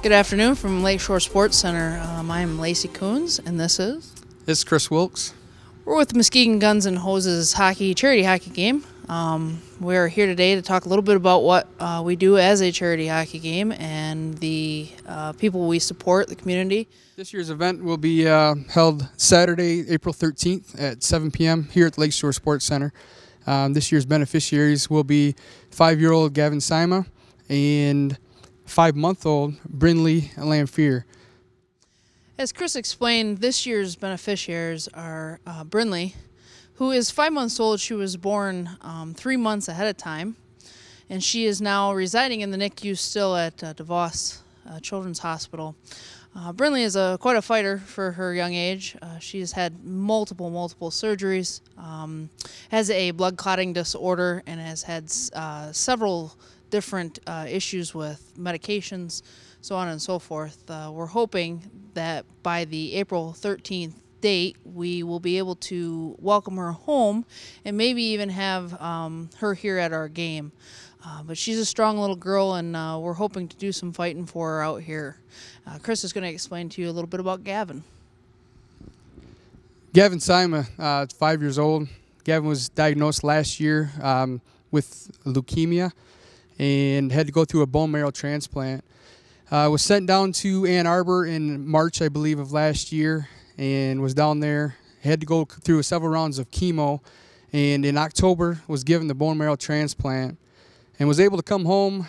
Good afternoon from Lakeshore Sports Center. I'm Lacey Coons, and this is Chris Wilkes. We're with the Muskegon Guns and Hoses charity hockey game. We're here today to talk a little bit about what we do as a charity hockey game and the people we support, the community. This year's event will be held Saturday, April 13th at 7 p.m. here at the Lakeshore Sports Center. This year's beneficiaries will be 5-year-old Gavin Sima and 5-month-old Brinley Lamphere. As Chris explained, this year's beneficiaries are Brinley, who is 5 months old. She was born 3 months ahead of time, and she is now residing in the NICU still at DeVos Children's Hospital. Brinley is quite a fighter for her young age. She has had multiple surgeries, has a blood clotting disorder, and has had several different issues with medications, so on and so forth. We're hoping that by the April 13th date, we will be able to welcome her home and maybe even have her here at our game. But she's a strong little girl, and we're hoping to do some fighting for her out here. Chris is going to explain to you a little bit about Gavin. Gavin Sima is 5 years old. Gavin was diagnosed last year with leukemia and had to go through a bone marrow transplant. Was sent down to Ann Arbor in March, I believe, of last year, and was down there. Had to go through several rounds of chemo, and in October was given the bone marrow transplant, and was able to come home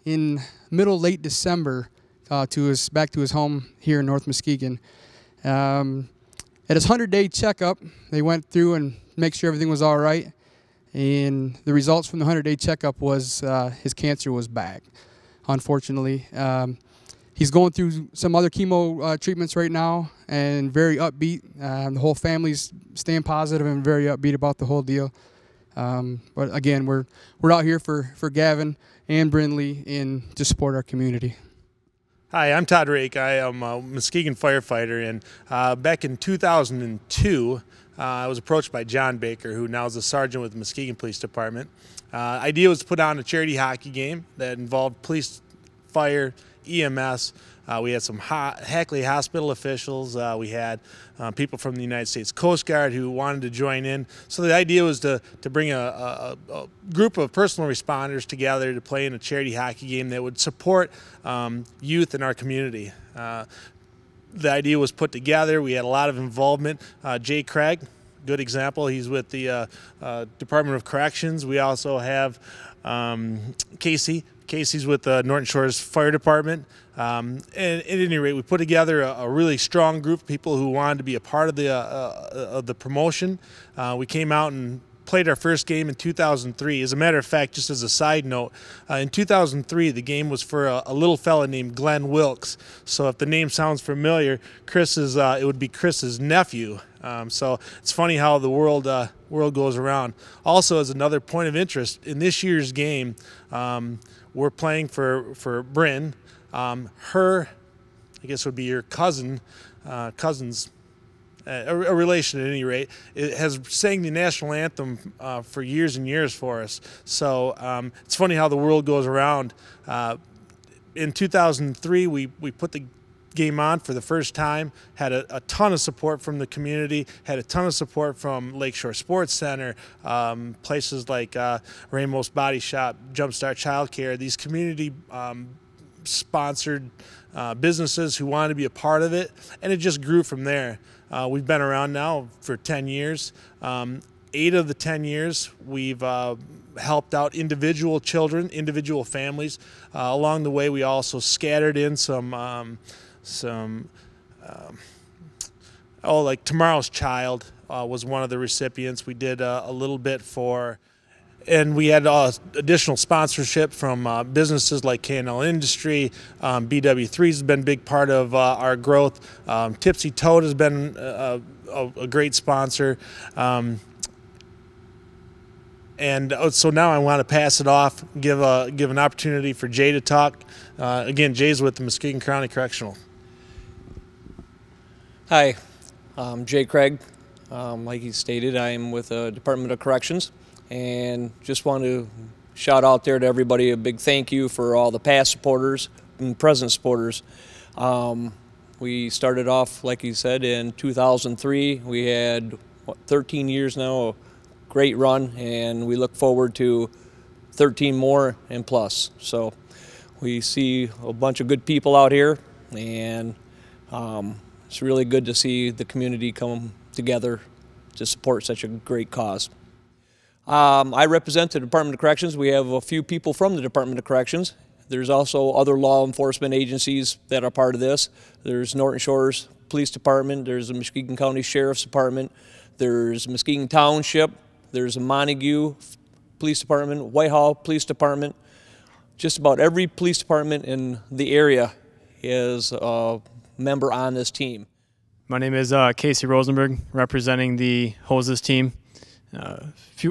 in late December back to his home here in North Muskegon. At his 100-day checkup, they went through and make sure everything was all right, and the results from the 100-day checkup was his cancer was back, unfortunately. He's going through some other chemo treatments right now, and very upbeat. The whole family's staying positive and very upbeat about the whole deal. But again, we're out here for Gavin and Brinley and to support our community. Hi, I'm Todd Rake. I am a Muskegon firefighter, and back in 2002, I was approached by John Baker, who now is a sergeant with the Muskegon Police Department. Idea was to put on a charity hockey game that involved police, fire, EMS. We had some Hackley Hospital officials. We had people from the United States Coast Guard who wanted to join in. So the idea was to bring a group of personal responders together to play in a charity hockey game that would support youth in our community. The idea was put together. We had a lot of involvement. Jay Craig, good example. He's with the Department of Corrections. We also have Casey. Casey's with the Norton Shores Fire Department. And at any rate, we put together a really strong group of people who wanted to be a part of the promotion. We came out and played our first game in 2003. As a matter of fact, just as a side note, in 2003, the game was for a little fella named Glenn Wilkes. So if the name sounds familiar, it would be Chris's nephew. So it's funny how the world goes around. Also, as another point of interest, in this year's game, we're playing for Bryn. Her, I guess, would be your cousin's. A relation at any rate, it has sang the national anthem for years and years for us. So it's funny how the world goes around. In 2003, we put the game on for the first time, had a ton of support from the community, had a ton of support from Lakeshore Sports Center, places like Ramos Body Shop, Jumpstart Childcare, these community sponsored businesses who wanted to be a part of it, and it just grew from there. We've been around now for 10 years. 8 of the 10 years, we've helped out individual children, individual families. Along the way, we also scattered in like Tomorrow's Child was one of the recipients. We did a little bit for. And we had additional sponsorship from businesses like K&L Industry. BW3 has been a big part of our growth. Tipsy Toad has been a great sponsor. So now I want to pass it off, give an opportunity for Jay to talk. Again, Jay's with the Muskegon County Correctional. Hi, I'm Jay Craig. Like he stated, I am with the Department of Corrections. And just want to shout out there to everybody a big thank you for all the past supporters and present supporters. We started off, like you said, in 2003. We had 13 years now, a great run, and we look forward to 13 more and plus. So we see a bunch of good people out here, and it's really good to see the community come together to support such a great cause. I represent the Department of Corrections. We have a few people from the Department of Corrections. There's also other law enforcement agencies that are part of this. There's Norton Shores Police Department, there's the Muskegon County Sheriff's Department, there's Muskegon Township, there's a Montague Police Department, Whitehall Police Department. Just about every police department in the area is a member on this team. My name is Casey Rosenberg, representing the Hoses team.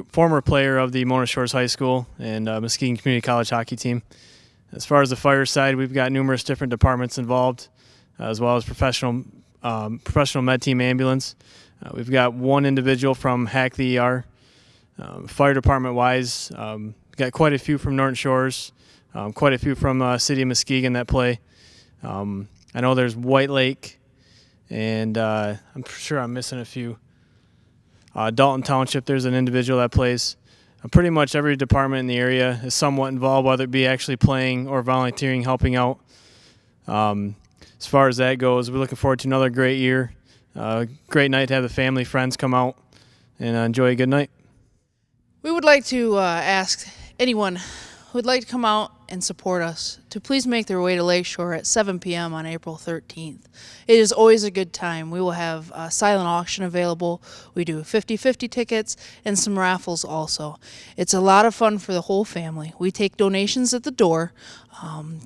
Former player of the Mona Shores High School and Muskegon Community College hockey team. As far as the fire side, we've got numerous different departments involved, as well as professional med team ambulance. We've got one individual from Hack the ER. Fire department wise, got quite a few from Norton Shores, quite a few from City of Muskegon that play. I know there's White Lake, and I'm sure I'm missing a few. Dalton Township, there's an individual that plays. Pretty much every department in the area is somewhat involved, whether it be actually playing or volunteering, helping out. As far as that goes, we're looking forward to another great year. Great night to have the family, friends come out and enjoy a good night. We would like to ask anyone who would like to come out and support us to please make their way to Lakeshore at 7 p.m. on April 13th. It is always a good time. We will have a silent auction available. We do 50-50 tickets and some raffles also. It's a lot of fun for the whole family. We take donations at the door.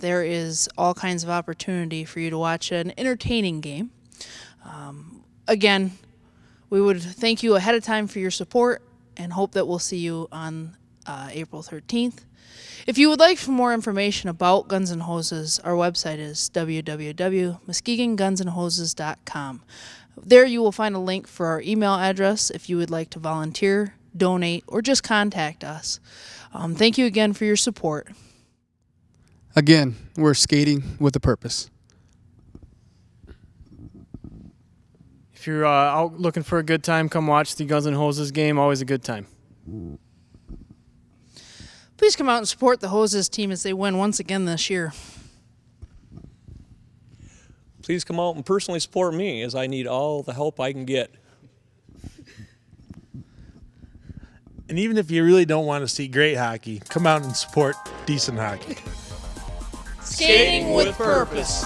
There is all kinds of opportunity for you to watch an entertaining game. Again, we would thank you ahead of time for your support and hope that we'll see you on April 13th. If you would like more information about Guns N' Hoses, our website is www.muskegongunsandhoses.com. There you will find a link for our email address if you would like to volunteer, donate, or just contact us. Thank you again for your support. Again, we're skating with a purpose. If you're out looking for a good time, come watch the Guns N' Hoses game. Always a good time. Please come out and support the Hoses team as they win once again this year. Please come out and personally support me, as I need all the help I can get. And even if you really don't want to see great hockey, come out and support decent hockey. Skating with purpose.